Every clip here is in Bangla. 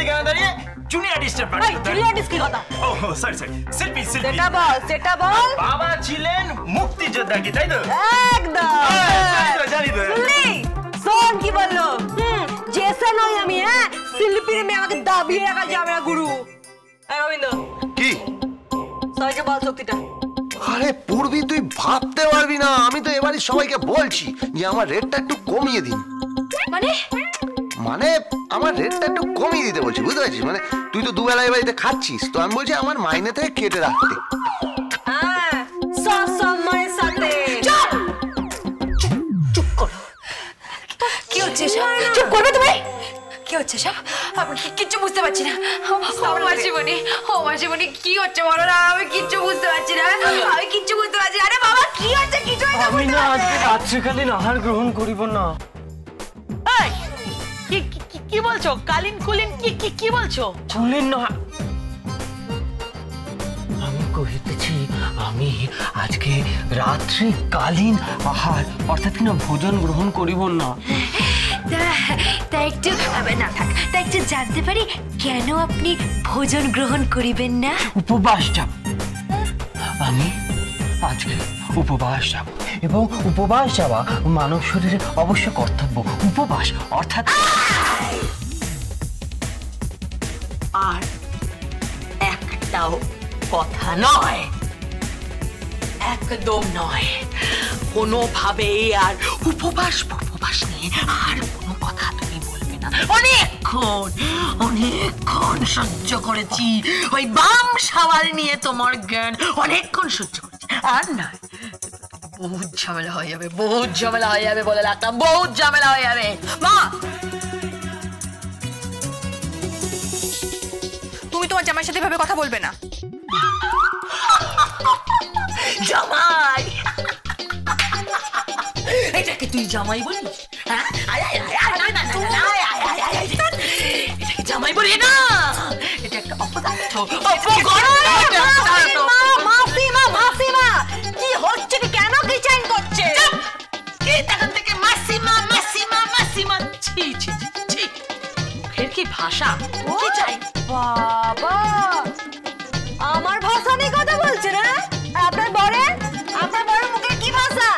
মধ্যে কেন দাঁড়িয়ে জুনিয়র আর্টিস্টের পার্ট করতে? জুনিয়র আর্টিস্ট কি কথা? ও সরি শিল্পী। সেটা বল। বাবা ছিলেন মুক্তিযোদ্ধা কি তাই তো? একদম জানি তো। শোন কি বললো, জেসে নই আমি, হ্যাঁ শিল্পীর মেয়ে, আমাকে দাবিয়ে রাখা যাবে না গুরু। রবীন্দ্র কি সবাইকে বল শক্তিটা। আরে পূর্বী তুই ভাবতে পারবি না, আমি তো এবারে সবাইকে বলছি যে আমার রেটটা একটু কমিয়ে দিন। মানে আমার রেটটা একটু কমিয়ে দিতে বলছি, বুঝতে পারছিস? মানে তুই তো দুবেলা এই বাড়িতে খাচ্ছিস, তো আমি বলছি আমার মাইনে থেকে কেটে রাখতে। হ্যাঁ সম্মানের সাথে। চুপ করো। কি হচ্ছে সব? চুপ করবে তুমি? কি হচ্ছে সব? আমি কিচ্ছু বুঝতে পারছি না। মাসিমণি কি হচ্ছে বলো না, আমি কিচ্ছু বুঝতে পারছি না। আরে বাবা কি হচ্ছে? কিছু আমি না আজকে রাত্রিকালীন আহার গ্রহণ করিব না। কি বলছো? কালীন কুলীন কি বলছো? কুলীন না, আমি কহিতেছি আমি আজকে রাত্রিকালীন আহার অর্থাৎ কিনা ভোজন গ্রহণ করিব না। তা একটু না থাক, তা একটু জানতে পারি কেন আপনি ভোজন গ্রহণ করিবেন না? উপবাস যাব, আমি আজকে উপবাস যাব, এবং উপবাস যাওয়া মানব শরীরের অবশ্য কর্তব্য। উপবাস অর্থাৎ আর একটাও কথা নয়, একদম নয়, কোনোভাবে আর উপবাস নিয়ে আর কোনো কথা তুমি বলবে না। অনেকক্ষণ সহ্য করেছি, ওই বাম সাওয়াল নিয়ে তোমার জ্ঞান অনেকক্ষণ সহ্য করেছি, আর না বহুত ঝামেলা হয়ে যাবে বলে রাখলাম, বহুত ঝামেলা হয়ে যাবে। মা, তুমি তোমার জামাইয়ের সাথে ভাবে কথা বলবে না। জামাই? এটাকে তুই জামাই বলিস? এটাকে জামাই বলি না, এটা একটা অপদার্থ। মাসিমা কি হচ্ছে? কেন কি চাই করছে? তখন থেকে মাসিমা ছি ছি ছি, মুখের কি ভাষা! কি চাই? বাবা আমার ভাষা নিয়ে কথা বলছে না? আপনার বরের মুখে কি ভাষা?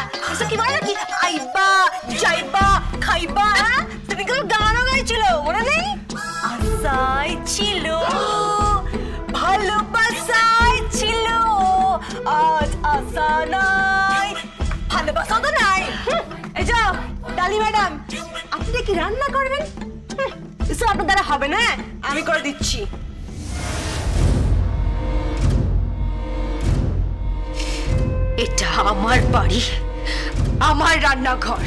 কি বলে নাকি আইবা যাইবা খাইবা? তুমি কেউ গানও গাইছিল, মনে নেই? আশাই ছিল, ভালোবাসাই ছিল, আজ আশা নাই, ভালোবাসা তো নাই। এই যাও ডালি ম্যাডাম, আপনি কি রান্না করবেন? এসব আপনার দ্বারা হবে না, আমি করে দিচ্ছি। এটা আমার বাড়ি, আমার রান্নাঘর।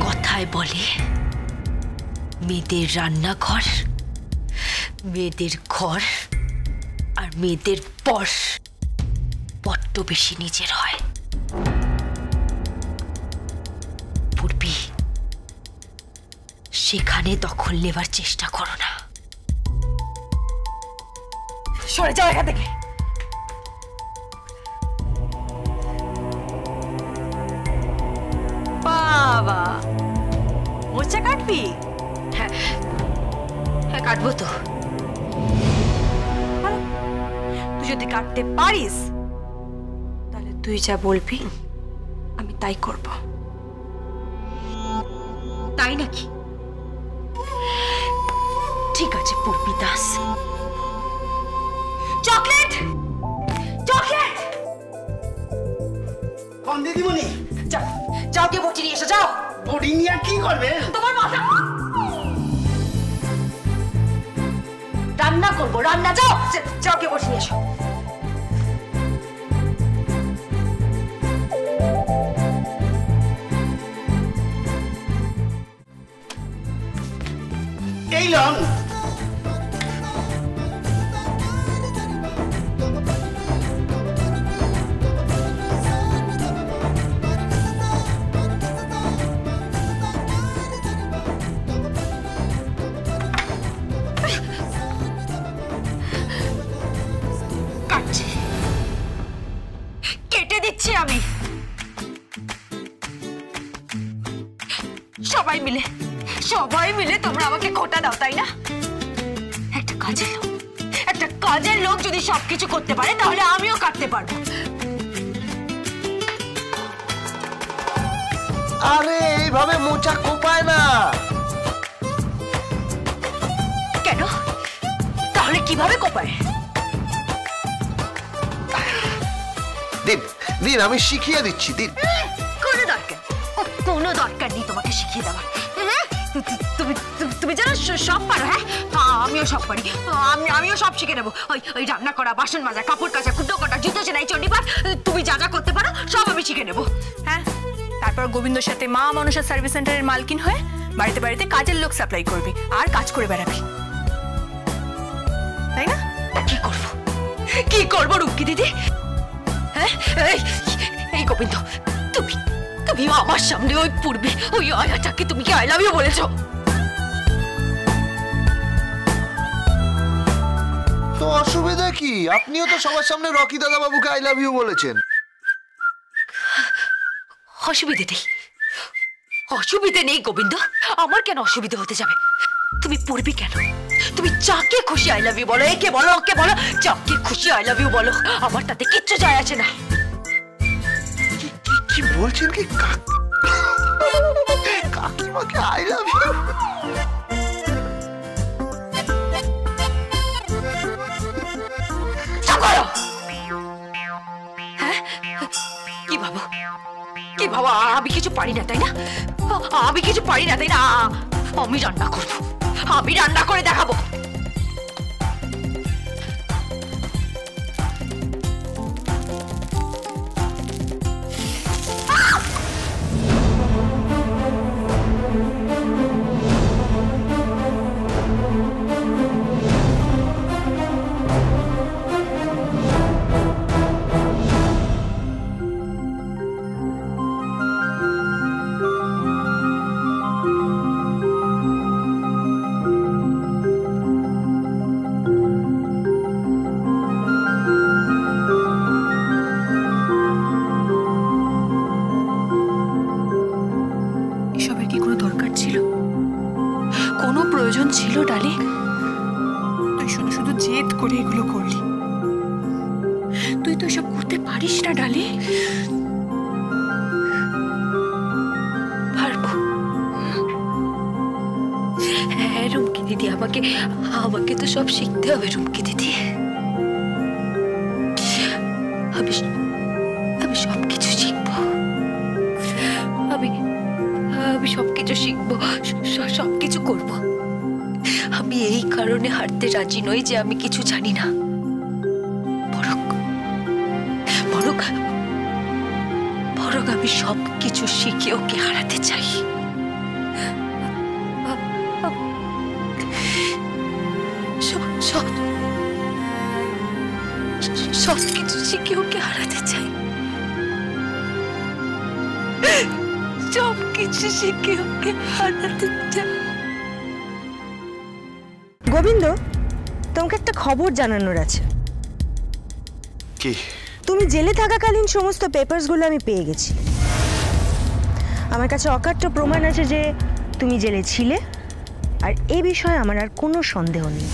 কথায় বলে মেয়েদের রান্নাঘর, মেয়েদের ঘর আর মেয়েদের পর বড্ড বেশি নিজের হয়। পূর্বী, সেখানে দখল নেবার চেষ্টা করো না। সরে যাও এখান থেকে। বাবা, মোচা কাটবি? হ্যাঁ কাটবো তো। তুই যদি কাটতে পারিস তাহলে তুই যা বলবি আমি তাই করব। তাই নাকি? ঠিক আছে পূর্বী দাস। চকলেট চকলেট কোন দিদিমণি? যাও কে বটি নিয়ে এসো, যাও। বটি নিয়ে কি করবে? তোমার মাথা রান্না করবো, রান্না। যাও কে বটি নিয়ে এসো। এই লন সবাই মিলে তোমরা আমাকে খোটা দাও, তাই না? একটা কাজের লোক যদি সবকিছু করতে পারে তাহলে আমিও কাটতে পারবো। আরে এইভাবে মোচা কোপায় না। কেন? তাহলে কিভাবে কোপায়? দিন দিন, আমি শিখিয়ে দিচ্ছি। দিন। কোনো দরকার নেই তোমাকে শিখিয়ে দেওয়ার। তুমি জানো সব পারো। হ্যাঁ, আমিও সব পারি। আমিও সব শিখে নেবো। ওই রান্না করা, বাসন মাজা, কাপড় কাচা, কুটো কাটা, জুতো সেলাই, চণ্ডীপাঠ, তুমি যা যা করতে পারো সব আমি শিখে নেবো। হ্যাঁ, তারপর গোবিন্দর সাথে মা মনসা সার্ভিস সেন্টারের মালকিন হয়ে বাড়িতে বাড়িতে কাজের লোক সাপ্লাই করবি আর কাজ করে বেড়াবি, তাই না? কি করবো রুমকি দিদি? হ্যাঁ, এই গোবিন্দ, তুমি আমার সামনে ওই পূর্বে ওই আয়াটাকে তুমি কি আই লাভ ইউ বলেছো? তো অসুবিধা কি? আপনিও তো সবার সামনে রকি দাদা বাবুকে আই লাভ ইউ বলেছেন। অসুবিধে নেই গোবিন্দ। আমার কেন অসুবিধা হতে যাবে? তুমি পূর্বী কেন? তুমি যাকে খুশি আই লাভ ইউ বলো, একে বলো, ওকে বলো, যাকে খুশি আই লাভ ইউ বলো, আমার তাতে কিচ্ছু যায় আসে না। কি বলছেন কি? কাকিমাকে আই লাভ ইউ? হ্যাঁ, কি ভাবো আমি কিছু পারি না, তাই না? আমি কিছু পারি না, তাই না? আমি রান্না করবো, আমি রান্না করে দেখাবো। ছিল ডার্লিং? তুই শুধু শুধু জেদ করে এগুলো করলি। তুই তো এসব করতে পারিস না ডার্লিং। পারবো। হ্যাঁ রুমকি দিদি, আমাকে তো সব শিখতে হবে রুমকি দিদি। আমি সবকিছু শিখবো। আমি সবকিছু শিখবো, সবকিছু করবো। আমি এই কারণে হারতে রাজি নই যে আমি কিছু জানি না। বরং আমি সবকিছু শিখে ওকে হারাতে চাই। সবকিছু শিখে ওকে হারাতে চাই। সবকিছু শিখে ওকে হারাতে চাই। গোবিন্দ, তোমাকে একটা খবর জানানোর আছে। কি? তুমি জেলে থাকাকালীন সমস্ত পেপারসগুলো আমি পেয়ে গেছি। আমার কাছে অকাট্য প্রমাণ আছে যে তুমি জেলে ছিলে, আর এই বিষয়ে আমার আর কোনো সন্দেহ নেই।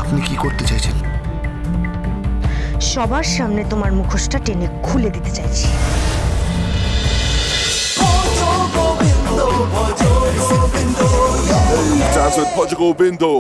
আপনি কি করতে চাইছেন? সবার সামনে তোমার মুখোশটা টেনে খুলে দিতে চাইছি। Dance with Portugal Bindo.